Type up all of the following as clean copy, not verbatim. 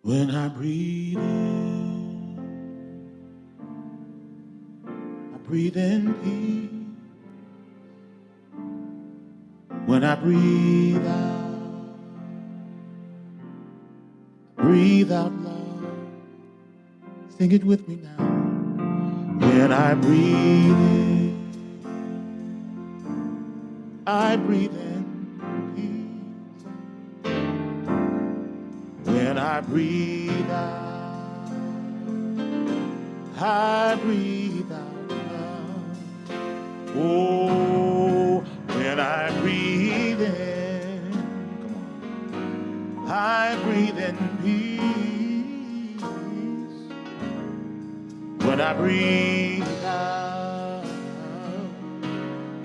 When I breathe in peace. When I breathe out love. Sing it with me now. When I breathe in, I breathe in peace. When I breathe out, I breathe out love. Oh, when I breathe in, come on, I breathe in peace. When I breathe out,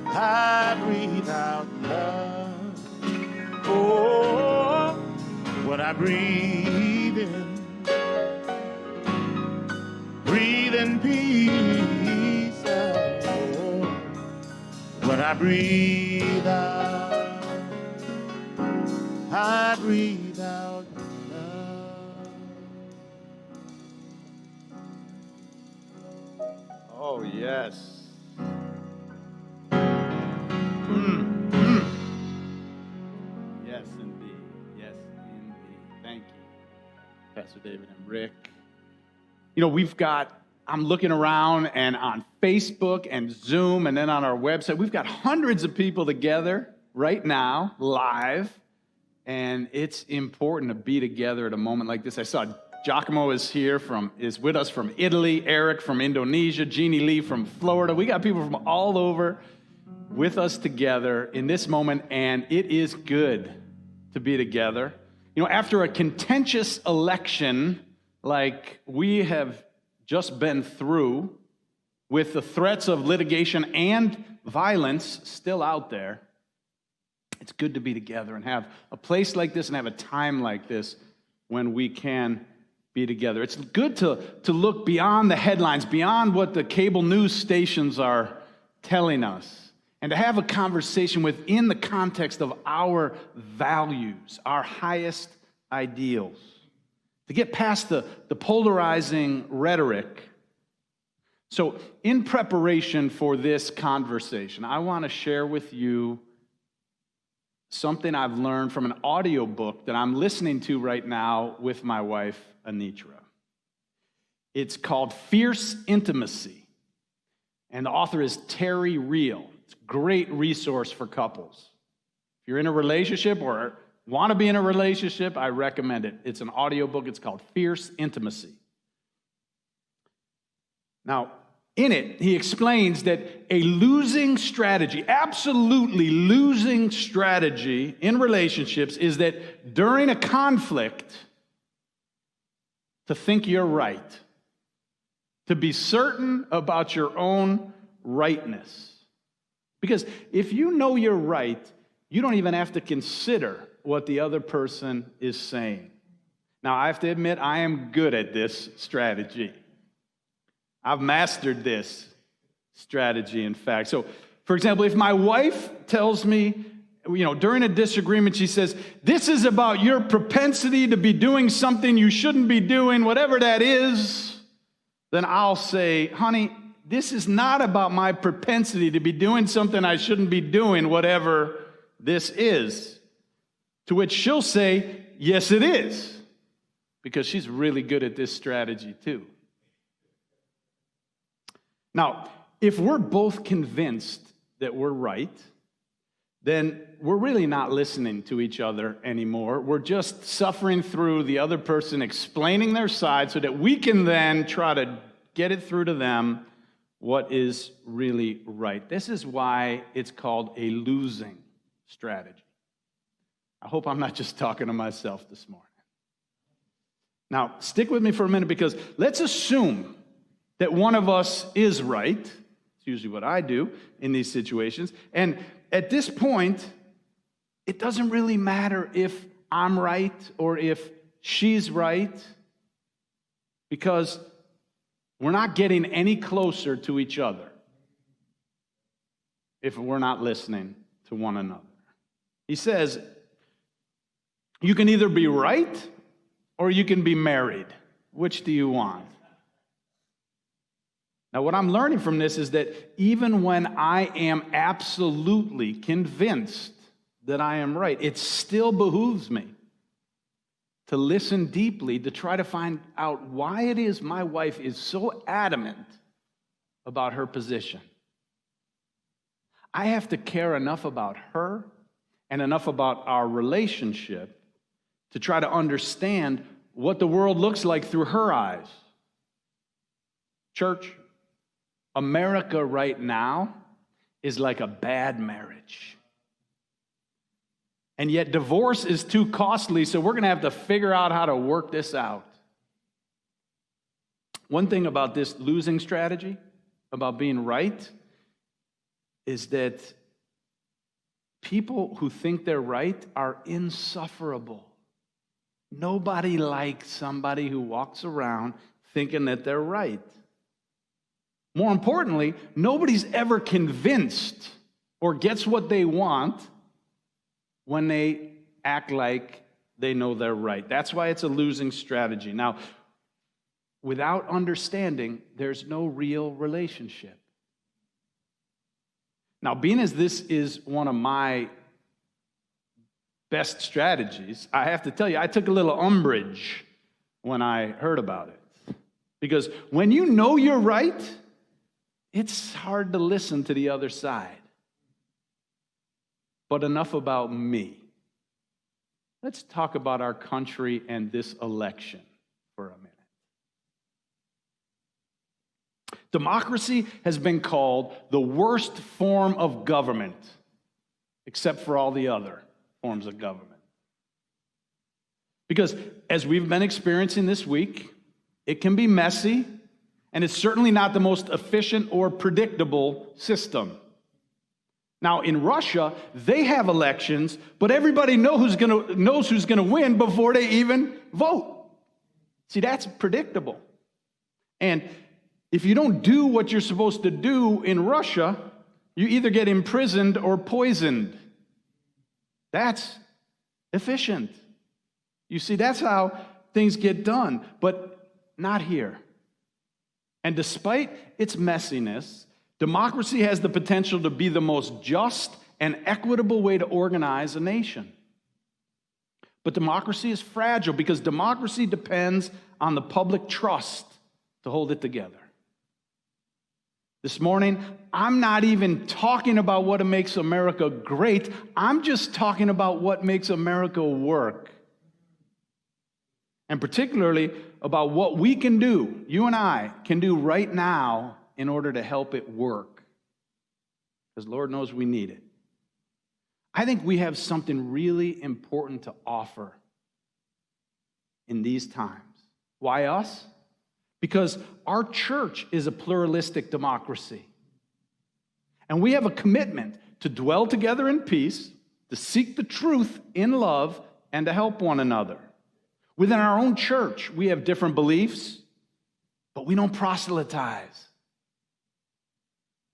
I breathe out love. Oh, when I breathe in peace. Oh, when I breathe out, I breathe out love. Oh, yes. Yes, indeed. Yes, indeed. Thank you, Pastor David and Rick. You know, I'm looking around, and on Facebook and Zoom and then on our website, we've got hundreds of people together right now, live, and it's important to be together at a moment like this. I saw Giacomo is with us from Italy, Eric from Indonesia, Jeannie Lee from Florida. We got people from all over with us together in this moment, and it is good to be together. You know, after a contentious election like we have just been through, with the threats of litigation and violence still out there, it's good to be together and have a place like this and have a time like this when we can be together. It's good to look beyond the headlines, beyond what the cable news stations are telling us, and to have a conversation within the context of our values, our highest ideals. To get past the polarizing rhetoric. So, in preparation for this conversation, I want to share with you something I've learned from an audiobook that I'm listening to right now with my wife, Anitra. It's called Fierce Intimacy, and the author is Terry Real. It's a great resource for couples. If you're in a relationship or want to be in a relationship, I recommend it. It's an audiobook. It's called Fierce Intimacy. Now, in it, he explains that a losing strategy, absolutely losing strategy in relationships is that during a conflict, to think you're right, to be certain about your own rightness. Because if you know you're right, you don't even have to consider what the other person is saying. Now, I have to admit, I am good at this strategy. I've mastered this strategy, in fact. So, for example, if my wife tells me, during a disagreement, she says, this is about your propensity to be doing something you shouldn't be doing, whatever that is, then I'll say, honey, this is not about my propensity to be doing something I shouldn't be doing, whatever this is. To which she'll say, yes, it is, because she's really good at this strategy too. Now, if we're both convinced that we're right, then we're really not listening to each other anymore. We're just suffering through the other person explaining their side so that we can then try to get it through to them what is really right. This is why it's called a losing strategy. I hope I'm not just talking to myself this morning. Now, stick with me for a minute, because let's assume that one of us is right. It's usually what I do in these situations. And at this point, it doesn't really matter if I'm right or if she's right, because we're not getting any closer to each other if we're not listening to one another. He says, you can either be right or you can be married. Which do you want? Now, what I'm learning from this is that even when I am absolutely convinced that I am right, it still behooves me to listen deeply to try to find out why it is my wife is so adamant about her position. I have to care enough about her and enough about our relationship to try to understand what the world looks like through her eyes. Church, America right now is like a bad marriage. And yet divorce is too costly, so we're going to have to figure out how to work this out. One thing about this losing strategy, about being right, is that people who think they're right are insufferable. Nobody likes somebody who walks around thinking that they're right. More importantly, nobody's ever convinced or gets what they want when they act like they know they're right. That's why it's a losing strategy. Now, without understanding, there's no real relationship. Now, being as this is one of my best strategies, I have to tell you, I took a little umbrage when I heard about it. Because when you know you're right, it's hard to listen to the other side. But enough about me. Let's talk about our country and this election for a minute. Democracy has been called the worst form of government, except for all the other forms of government. Because as we've been experiencing this week, it can be messy, and it's certainly not the most efficient or predictable system. Now, in Russia, they have elections, but everybody knows who's going to win before they even vote. See, that's predictable. And if you don't do what you're supposed to do in Russia, you either get imprisoned or poisoned. That's efficient. You see, that's how things get done, but not here. And despite its messiness, democracy has the potential to be the most just and equitable way to organize a nation. But democracy is fragile because democracy depends on the public trust to hold it together. This morning, I'm not even talking about what makes America great. I'm just talking about what makes America work. And particularly about what we can do, you and I can do right now in order to help it work. Because Lord knows we need it. I think we have something really important to offer in these times. Why us? Because our church is a pluralistic democracy. And we have a commitment to dwell together in peace, to seek the truth in love, and to help one another. Within our own church, we have different beliefs, but we don't proselytize.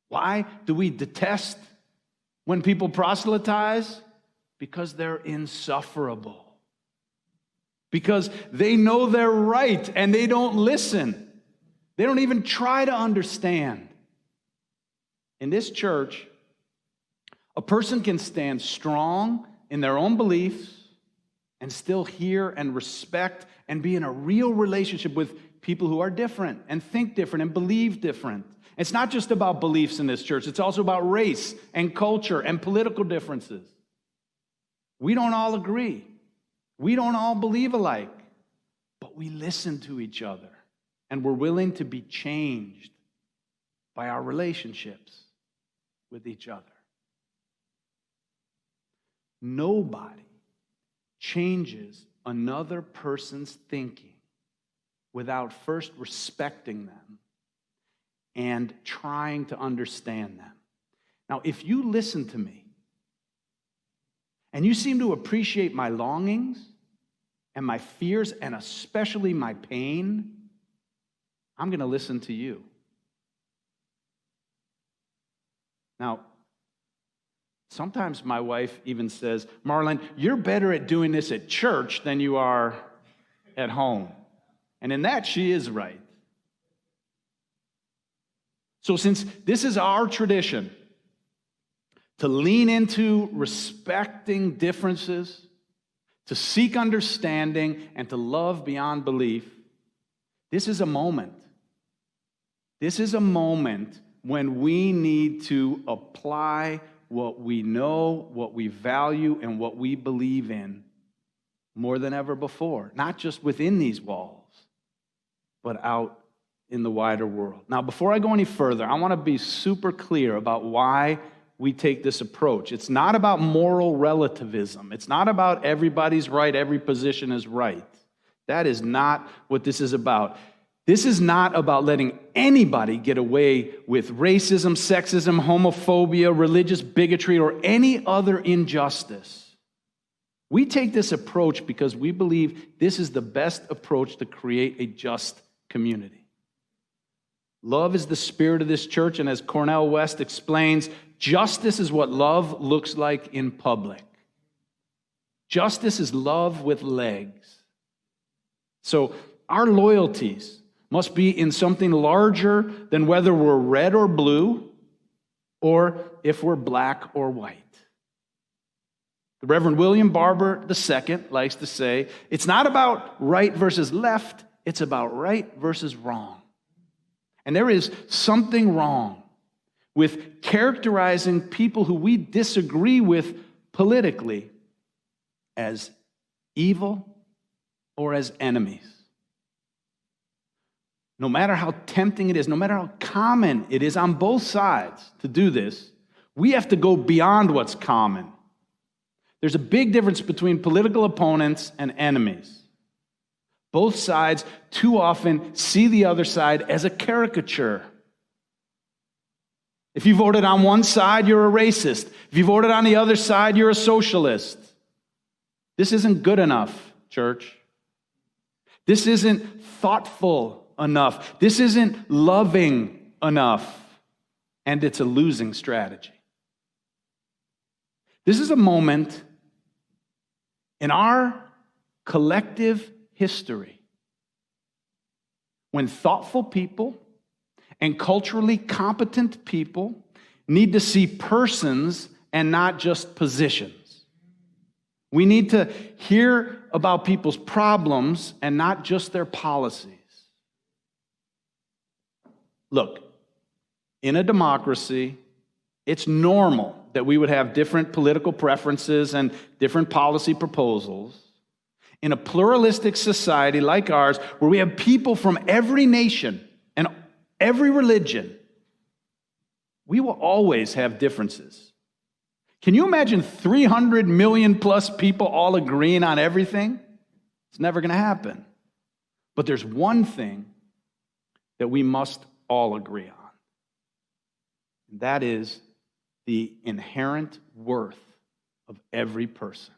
Why do we detest when people proselytize? Because they're insufferable. Because they know they're right and they don't listen. They don't even try to understand. In this church, a person can stand strong in their own beliefs and still hear and respect and be in a real relationship with people who are different and think different and believe different. It's not just about beliefs in this church. It's also about race and culture and political differences. We don't all agree. We don't all believe alike. But we listen to each other. And we're willing to be changed by our relationships with each other. Nobody changes another person's thinking without first respecting them and trying to understand them. Now, if you listen to me and you seem to appreciate my longings and my fears and especially my pain, I'm going to listen to you. Now, sometimes my wife even says, Marlin, you're better at doing this at church than you are at home. And in that, she is right. So since this is our tradition, to lean into respecting differences, to seek understanding, and to love beyond belief, this is a moment. This is a moment when we need to apply what we know, what we value, and what we believe in more than ever before. Not just within these walls, but out in the wider world. Now, before I go any further, I want to be super clear about why we take this approach. It's not about moral relativism. It's not about everybody's right, every position is right. That is not what this is about. This is not about letting anybody get away with racism, sexism, homophobia, religious bigotry, or any other injustice. We take this approach because we believe this is the best approach to create a just community. Love is the spirit of this church, and as Cornel West explains, justice is what love looks like in public. Justice is love with legs. So our loyalties must be in something larger than whether we're red or blue, or if we're black or white. The Reverend William Barber II likes to say, it's not about right versus left, it's about right versus wrong. And there is something wrong with characterizing people who we disagree with politically as evil or as enemies. No matter how tempting it is, no matter how common it is on both sides to do this, we have to go beyond what's common. There's a big difference between political opponents and enemies. Both sides too often see the other side as a caricature. If you voted on one side, you're a racist. If you voted on the other side, you're a socialist. This isn't good enough, church. This isn't thoughtful enough. This isn't loving enough. And it's a losing strategy. This is a moment in our collective history when thoughtful people and culturally competent people need to see persons and not just positions. We need to hear about people's problems and not just their policies. Look, in a democracy, it's normal that we would have different political preferences and different policy proposals. In a pluralistic society like ours, where we have people from every nation and every religion, we will always have differences. Can you imagine 300 million plus people all agreeing on everything? It's never going to happen. But there's one thing that we must all agree on. And that is the inherent worth of every person.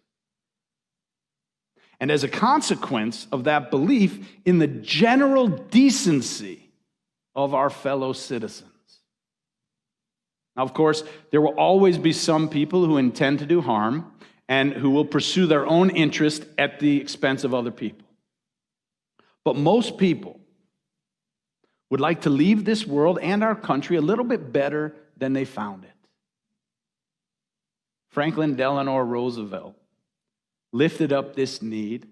And as a consequence of that belief in the general decency of our fellow citizens. Now, of course, there will always be some people who intend to do harm and who will pursue their own interest at the expense of other people. But most people would like to leave this world and our country a little bit better than they found it. Franklin Delano Roosevelt lifted up this need,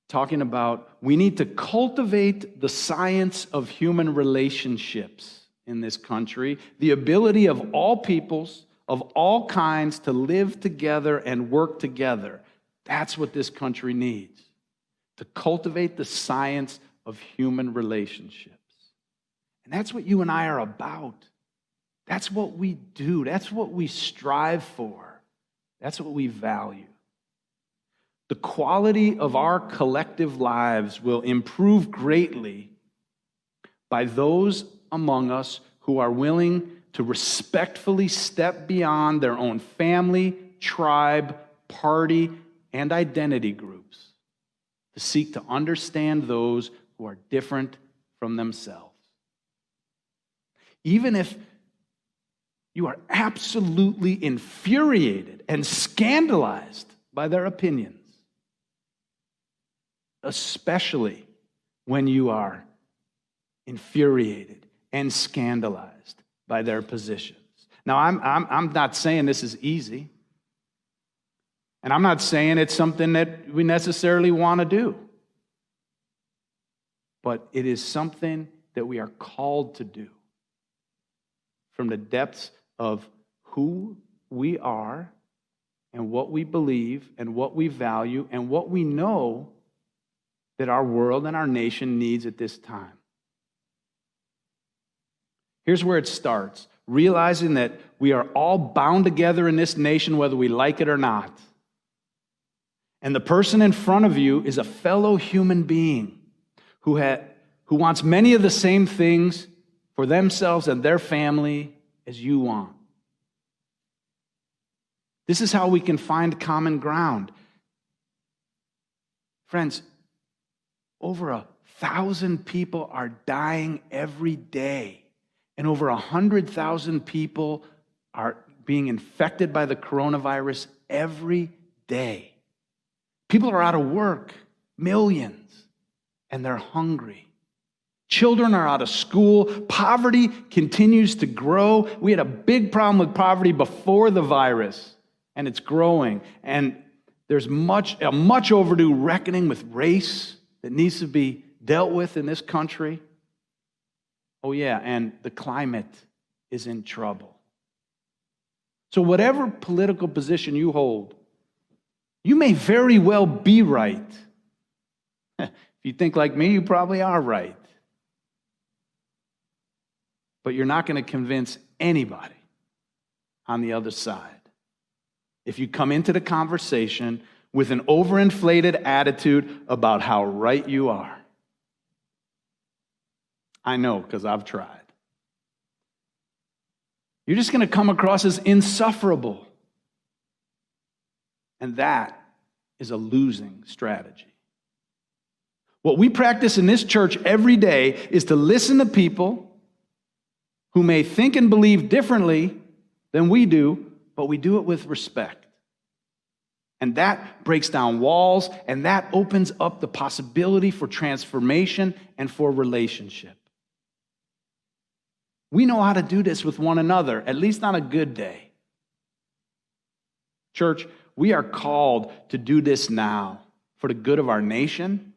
talking about we need to cultivate the science of human relationships in this country, the ability of all peoples, of all kinds to live together and work together. That's what this country needs, to cultivate the science of human relationships. And that's what you and I are about. That's what we do. That's what we strive for. That's what we value. The quality of our collective lives will improve greatly by those among us who are willing to respectfully step beyond their own family, tribe, party, and identity groups to seek to understand those who are different from themselves. Even if you are absolutely infuriated and scandalized by their opinions, especially when you are infuriated and scandalized by their positions. Now, I'm not saying this is easy, and I'm not saying it's something that we necessarily want to do, but it is something that we are called to do from the depths of who we are and what we believe and what we value and what we know that our world and our nation needs at this time. Here's where it starts, realizing that we are all bound together in this nation whether we like it or not. And the person in front of you is a fellow human being who wants many of the same things for themselves and their family as you want. This is how we can find common ground. Friends, over 1,000 people are dying every day, and over 100,000 people are being infected by the coronavirus every day. People are out of work, millions, and they're hungry. Children are out of school. Poverty continues to grow. We had a big problem with poverty before the virus, and it's growing. And there's a much overdue reckoning with race that needs to be dealt with in this country. Oh yeah, and the climate is in trouble. So whatever political position you hold, you may very well be right. If you think like me, you probably are right. But you're not going to convince anybody on the other side if you come into the conversation with an overinflated attitude about how right you are. I know, because I've tried. You're just going to come across as insufferable. And that is a losing strategy. What we practice in this church every day is to listen to people who may think and believe differently than we do, but we do it with respect. And that breaks down walls, and that opens up the possibility for transformation and for relationship. We know how to do this with one another, at least on a good day. Church, we are called to do this now for the good of our nation,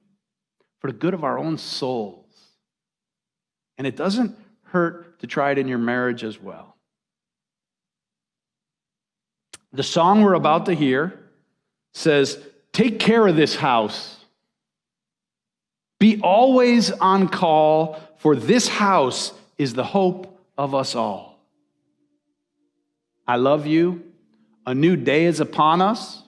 for the good of our own souls. And it doesn't hurt to try it in your marriage as well. The song we're about to hear says, "Take care of this house. Be always on call, for this house is the hope of us all." I love you. A new day is upon us.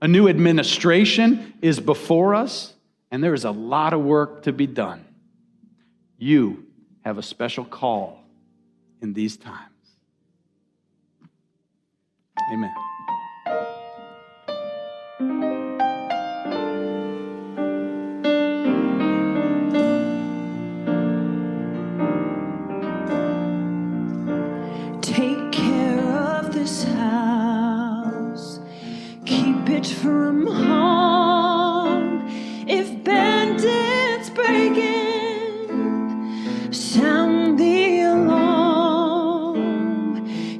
A new administration is before us, and there is a lot of work to be done. You have a special call in these times. Amen. Take care of this house, keep it from harm. If bandits break in, sound the alarm.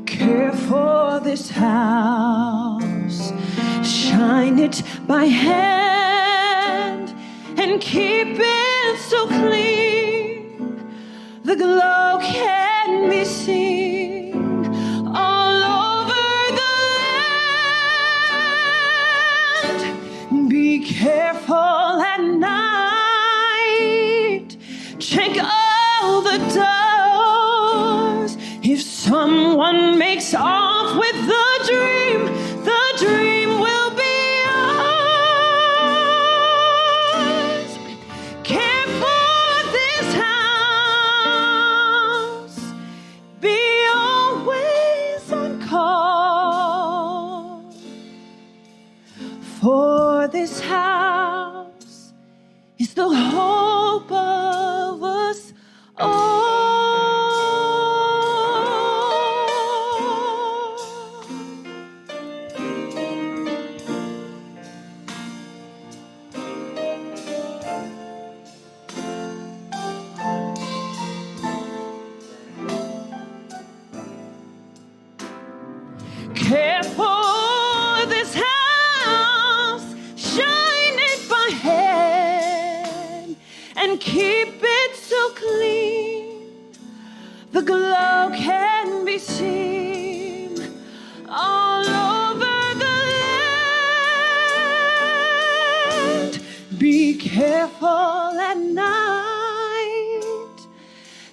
Care for this house, shine it by hand, and keep it so clean the glow can be seen all over the land. Be careful at night, check all the doors. If someone makes off with the dream will be ours. Care for this house, be always on call, for this house is the hope of us all. and keep it so clean. The glow can be seen all over the land. Be careful at night.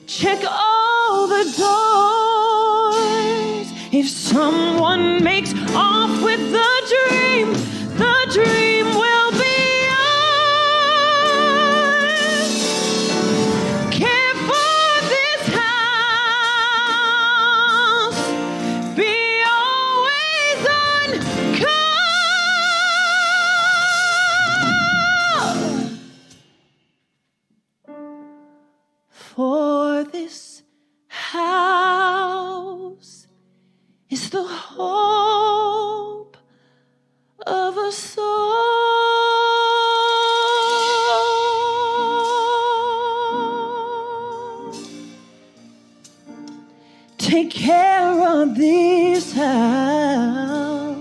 Check all the doors. If someone makes off with the dream will be yours. Care for this house. Be always on call. For this house is the hope of a soul. Take care of this house.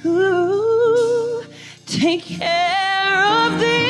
Ooh, take care of this